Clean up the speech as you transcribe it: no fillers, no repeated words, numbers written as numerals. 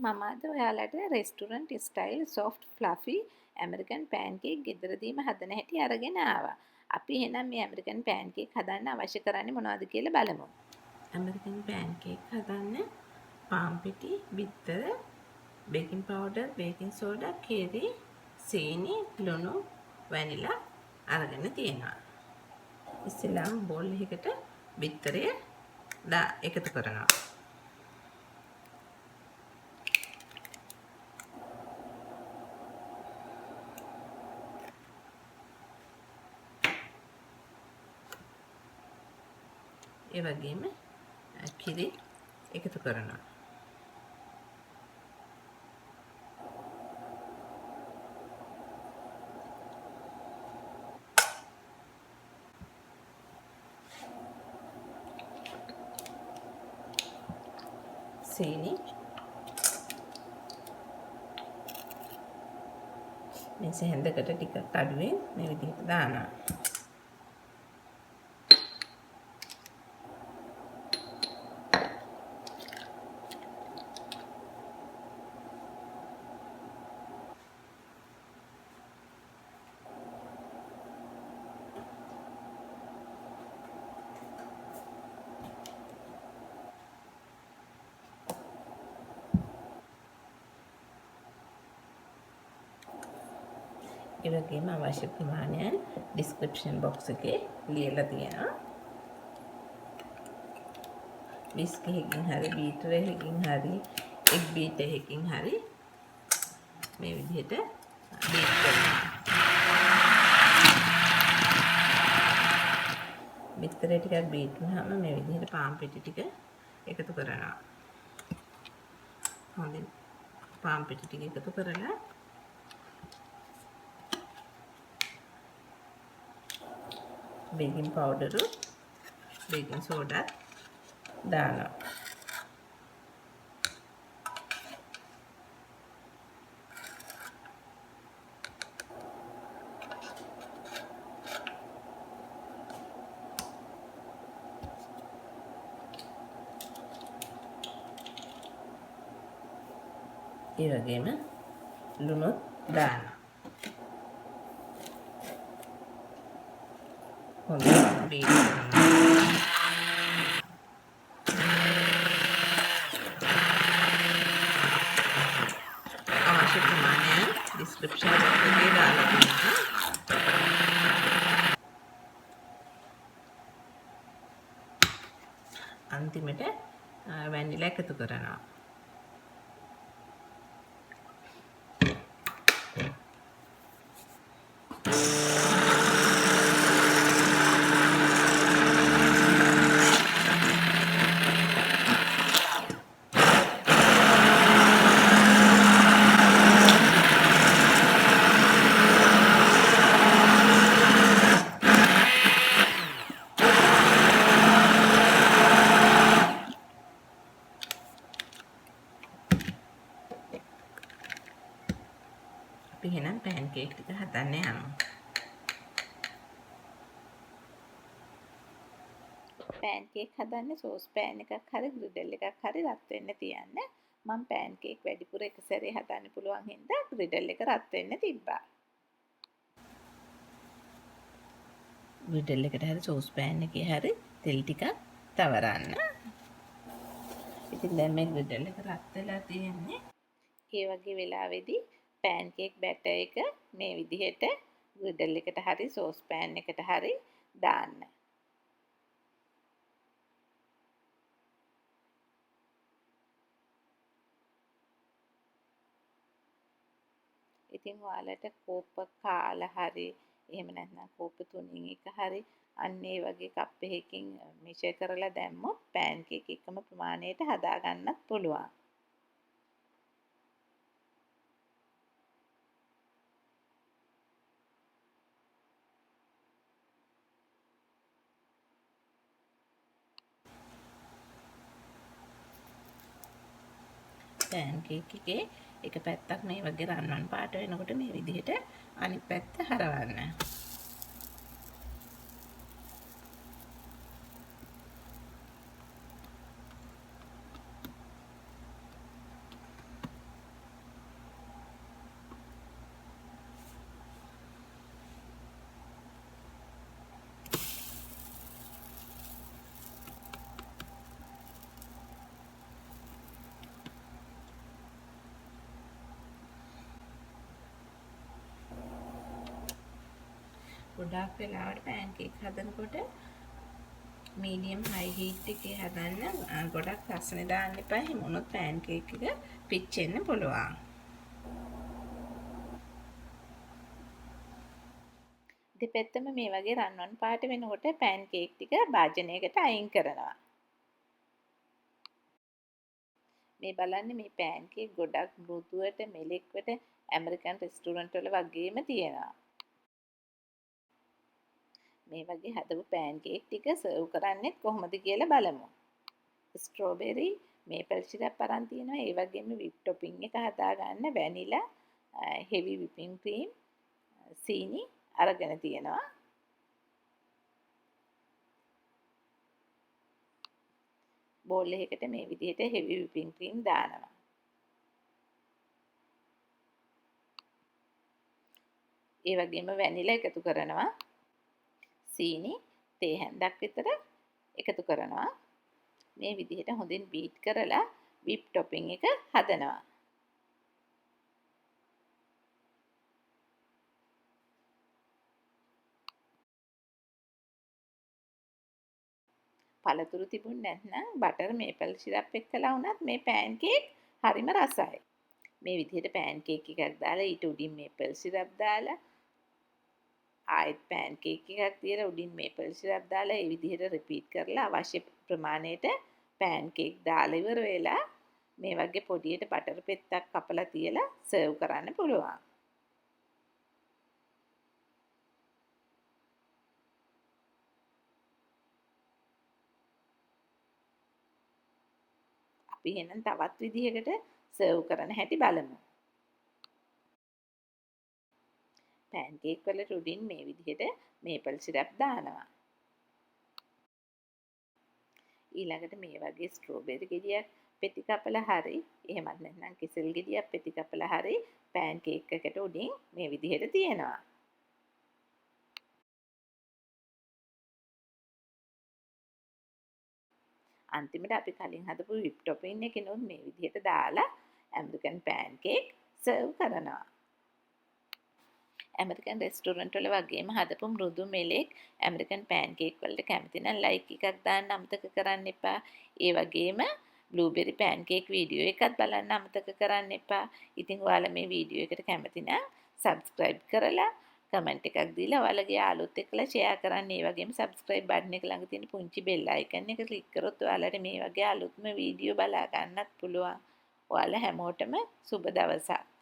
මම අද ඔයාලට restaurant style soft fluffy American pancake ගෙදරදීම හදන හැටි අරගෙන ආවා. අපි එහෙනම් මේ American pancake හදන්න අවශ්‍ය කරන්නේ මොනවද කියලා බලමු. American pancake හදන්න පාන් පිටි, බිත්තර, baking powder, baking soda, කිරි, සීනි, ලුණු, වැනිලා අරගෙන තියෙනවා. ඉස්සෙල්ලාම බෝල් එකකට බිත්තරය එකතු කරනවා. ඒ වගේම කිරි එකතු කරනවා. සීනි මේ සැහැඳකට ටිකක් අඩුවෙන් මේ විදිහට දානවා. ඒ වගේම අවශ්‍ය ප්‍රමාණයන් ඩිස්ක්‍රිප්ෂන් බොක්ස් එකේ ලියලා තියෙනවා. විස්ක් එකකින් හරි බීටර් එකකින් හරි එග් බීටර් එකකින් හරි මේ විදිහට බීට් කරනවා. බිත්තරේ ටිකක් බීට් වුණාම මේ විදිහට පාන් පිටි ටික එකතු කරනවා. හොඳින් පාන් පිටි ටික එකතු කරලා baking powder, baking soda දානවා. ඒ වගේම ලුණුත් දානවා. හොඳට බීට් කරනවා. අවශ්‍ය ප්‍රමාණය ඩිස්ක්‍රිප්ෂන් එකේ දාලා තියෙනවා. අන්තිමට වැනිලා එකතු කරනවා. අපි එහෙනම් pancake ටික හදන්න යමු. pancake හදන්න sauce pan එකක් හරි griddle එකක් හරි රත් වෙන්න තියන්න. මම pancake වැඩිපුර එක සැරේ හදන්න පුළුවන් හින්දා griddle එක රත් වෙන්න තිබ්බා. griddle එකට හරි sauce pan එකේ හරි තෙල් ටිකක් තවරන්න. ඉතින් දැන් මේ griddle එක රත් වෙලා තියෙන්නේ. ඒ වගේ වෙලාවෙදී pancake batter එක මේ විදිහට griddle එකට හරි sauce pan එකට හරි දාන්න. ඉතින් ඔයාලට කෝප්ප කාලා හරි එහෙම නැත්නම් කෝප්ප 3න් එක හරි අන්න ඒ වගේ කප් එකකින් මෙෂර් කරලා දැම්මොත් pancake එකම ප්‍රමාණයට හදා ගන්නත් පුළුවන්. pancake එකේ එක පැත්තක් මේ වගේ රන්වන් පාට වෙනකොට මේ විදිහට අනිත් පැත්ත හරවන්න. ගොඩාක් වෙලාවට පැන්කේක් හදනකොට මීඩියම් හයි හීට් එකේ හදන්න. ගොඩක් රස්නේ දාන්න එපා. එහෙම වුණොත් පැන්කේක් එක පිච්චෙන්න පුළුවන්. දෙපැත්තම මේ වගේ රන්වන් පාට වෙනකොට පැන්කේක් ටික භාජනයකට අයින් කරනවා. මේ බලන්න මේ පැන්කේක් ගොඩක් මෘදුවට මෙලෙක්වට ඇමරිකන් රෙස්ටුරන්ට් වල වගේම තියෙනවා. මේ වගේ හදපු පැන්කේක් ටික සර්ව් කරන්නේ කොහොමද කියලා බලමු. ස්ට්‍රෝබෙරි මේපල් සිරප් අරන් තියෙනවා. ඒ වගේම විප් ටොපින් එක හදාගන්න වැනිලා, හෙවි විපින් ක්‍රීම්, සීනි අරගෙන තියෙනවා. බෝල් එකකට මේ විදිහට හෙවි විපින් ක්‍රීම් දානවා. ඒ වගේම වැනිලා එකතු කරනවා. සීනි තේ හැන්දක් විතර එකතු කරනවා. මේ විදිහට හොඳින් බීට් කරලා විප් ටොපින් එක හදනවා. පළතුරු තිබුණ නැත්නම් බටර් මේපල් සිරප් එක්කලා වුණත් මේ පැන්කේක් හරිම රසයි. මේ විදිහට පැන්කේක් එකක් දාලා ඊට උඩින් මේපල් සිරප් දාලා ආයෙත් පැන්කේක් එකක් තියලා උඩින් මේපල් සිරප් දාලා ඒ විදිහට රිපීට් කරලා අවශ්‍ය ප්‍රමාණයට පැන්කේක් දාලා ඉවර වෙලා මේ වගේ පොඩියට බටර් පෙත්තක් කපලා තියලා සර්ව් කරන්න පුළුවන්. අපි එහෙනම් තවත් විදිහකට සර්ව් කරන හැටි බලමු. පැන්කේක් වලට උඩින් මේ විදිහට මේපල් සිරප් දානවා. ඊළඟට මේ වගේ ස්ට්‍රෝබෙරි ගෙඩියක් පෙති කපලා හරි එහෙමත් නැත්නම් කෙසෙල් ගෙඩියක් පෙති කපලා හරි පැන්කේක් එකට උඩින් මේ විදිහට තියෙනවා. අන්තිමට අපි කලින් හදපු විප් ටොපින් එකනොත් මේ විදිහට දාලා ඇමරිකන් පැන්කේක් සර්ව් කරනවා. ඇමරිකන් රෙස්ටුරන්ට් වල වගේම හදපු මෘදු මෙලෙක් ඇමරිකන් පැන්කේක් වලට කැමති නම් ලයික් එකක් දාන්න අමතක කරන්න එපා. ඒ වගේම බ්ලූබෙරි පැන්කේක් වීඩියෝ එකත් බලන්න අමතක කරන්න එපා. ඉතින් ඔයාලා මේ වීඩියෝ එකට කැමති නම් සබ්ස්ක්‍රයිබ් කරලා කමෙන්ට් එකක් දීලා ඔයාලගේ යාළුවොත් එක්කලා ෂෙයා කරන්න. ඒ වගේම සබ්ස්ක්‍රයිබ් බටන් එක ළඟ තියෙන පුංචි බෙල් අයිකන් එක ක්ලික් කරොත් ඔයාලට මේ වගේ අලුත්ම වීඩියෝ බලා ගන්නත් පුළුවන්. ඔයාලා හැමෝටම සුබ දවසක්.